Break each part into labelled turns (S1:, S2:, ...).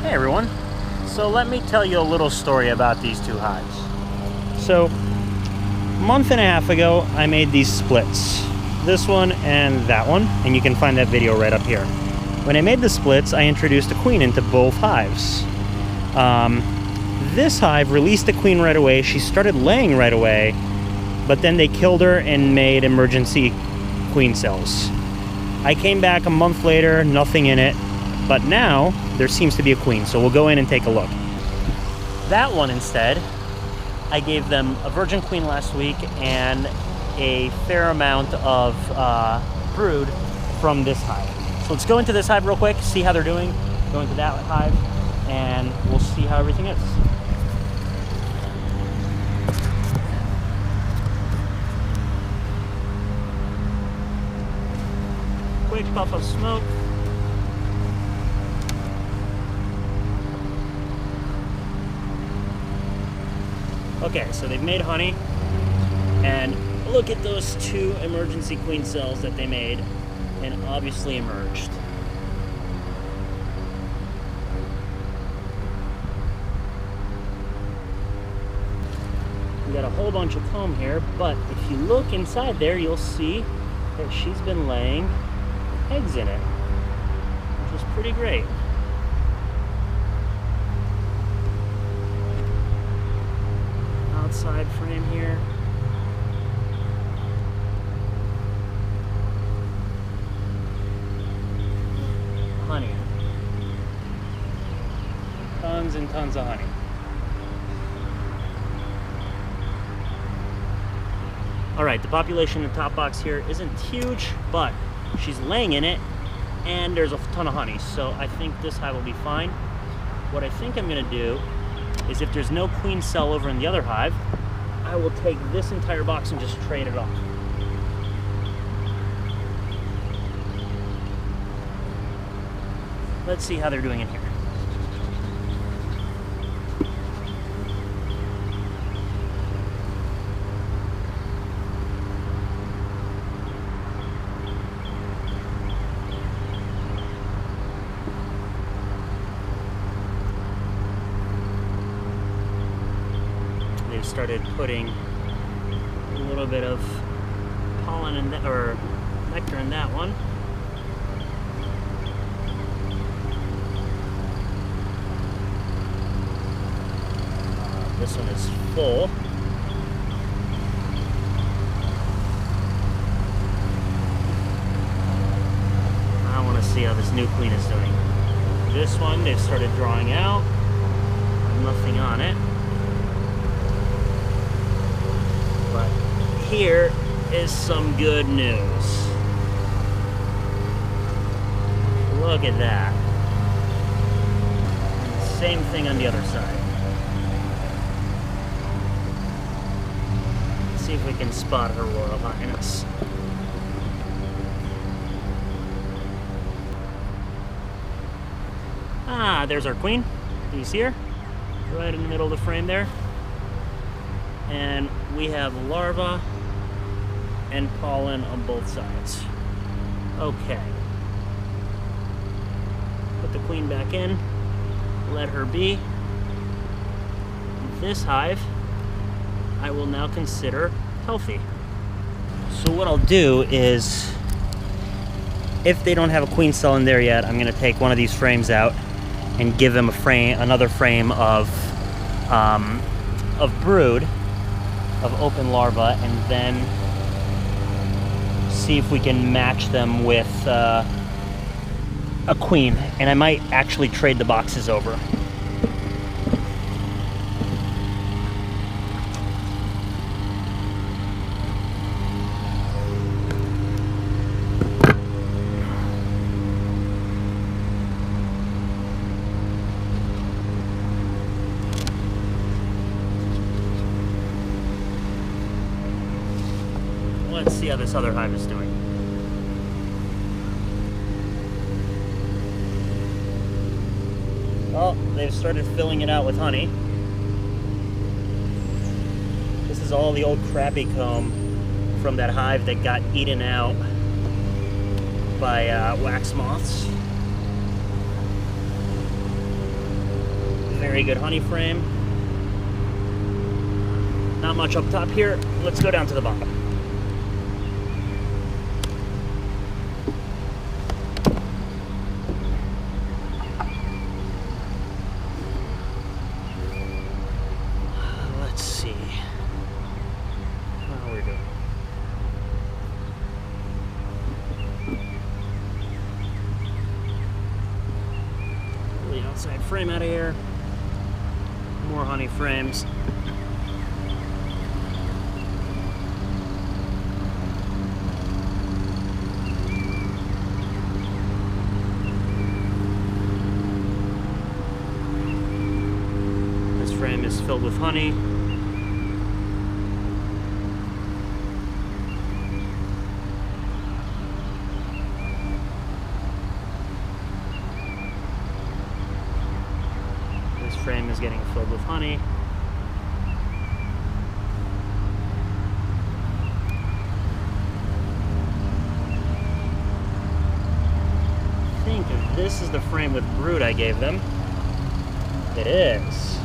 S1: Hey everyone, so let me tell you a little story about these two hives. So, a month and a half ago, I made these splits. This one and that one, and you can find that video right up here. When I made the splits, I introduced a queen into both hives. This hive released the queen right away. She started laying right away, but then they killed her and made emergency queen cells. I came back a month later, nothing in it, but now there seems to be a queen, so we'll go in and take a look. That one instead, I gave them a virgin queen last week and a fair amount of brood from this hive. So let's go into this hive real quick, see how they're doing, go into that hive, and we'll see how everything is. Quick puff of smoke. Okay, so they've made honey, and look at those two emergency queen cells that they made and obviously emerged. We got a whole bunch of comb here, but if you look inside there, you'll see that she's been laying eggs in it, which is pretty great. Outside frame here. Honey. Tons and tons of honey. Alright, the population in the top box here isn't huge, but she's laying in it, and there's a ton of honey, so I think this hive will be fine. What I think I'm going to do is, if there's no queen cell over in the other hive, I will take this entire box and just trade it off. Let's see how they're doing in here. They've started putting a little bit of pollen in that, or nectar in that one. This one is full. I want to see how this new queen is doing. This one, they've started drawing out. Nothing on it. But here is some good news. Look at that. And same thing on the other side. Let's see if we can spot her Royal Highness. Ah, there's our queen. Can you see her? Right in the middle of the frame there. And we have larva and pollen on both sides. Okay. Put the queen back in, let her be. This hive I will now consider healthy. So what I'll do is, if they don't have a queen cell in there yet, I'm going to take one of these frames out and give them a frame, another frame of brood, of open larva, and then see if we can match them with a queen. And I might actually trade the boxes over. Let's see how this other hive is doing. Well, they've started filling it out with honey. This is all the old crappy comb from that hive that got eaten out by wax moths. Very good honey frame. Not much up top here. Let's go down to the bottom. Let's see how we're doing. Pull the outside frame out of here. More honey frames. This frame is filled with honey. This frame is getting filled with honey. I think this is the frame with brood I gave them. It is.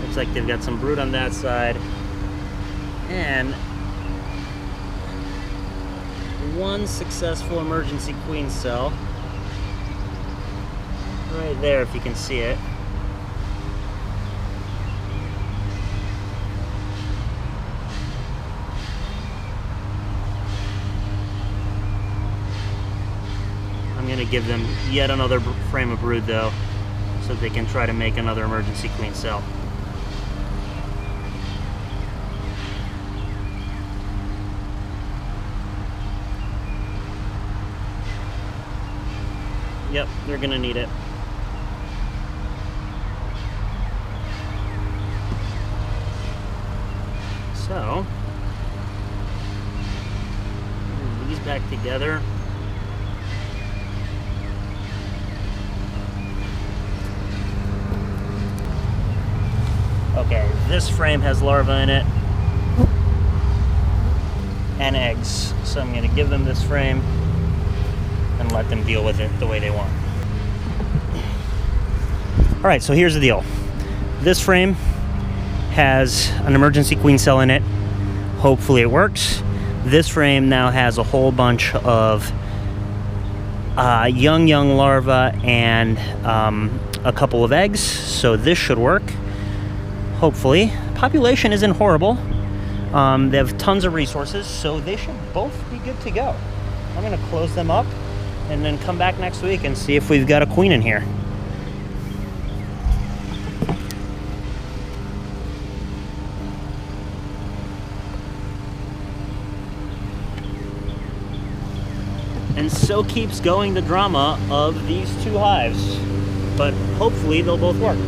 S1: Looks like they've got some brood on that side. And one successful emergency queen cell. Right there, if you can see it. I'm going to give them yet another frame of brood though, so they can try to make another emergency queen cell. Yep, they're gonna need it. So, move these back together. Okay, this frame has larvae in it and eggs, so I'm gonna give them this frame and let them deal with it the way they want. All right, so here's the deal. This frame has an emergency queen cell in it. Hopefully it works. This frame now has a whole bunch of young larvae and a couple of eggs, so this should work. Hopefully. Population isn't horrible. They have tons of resources, so they should both be good to go. I'm gonna close them up and then come back next week and see if we've got a queen in here. And so keeps going the drama of these two hives, but hopefully they'll both work.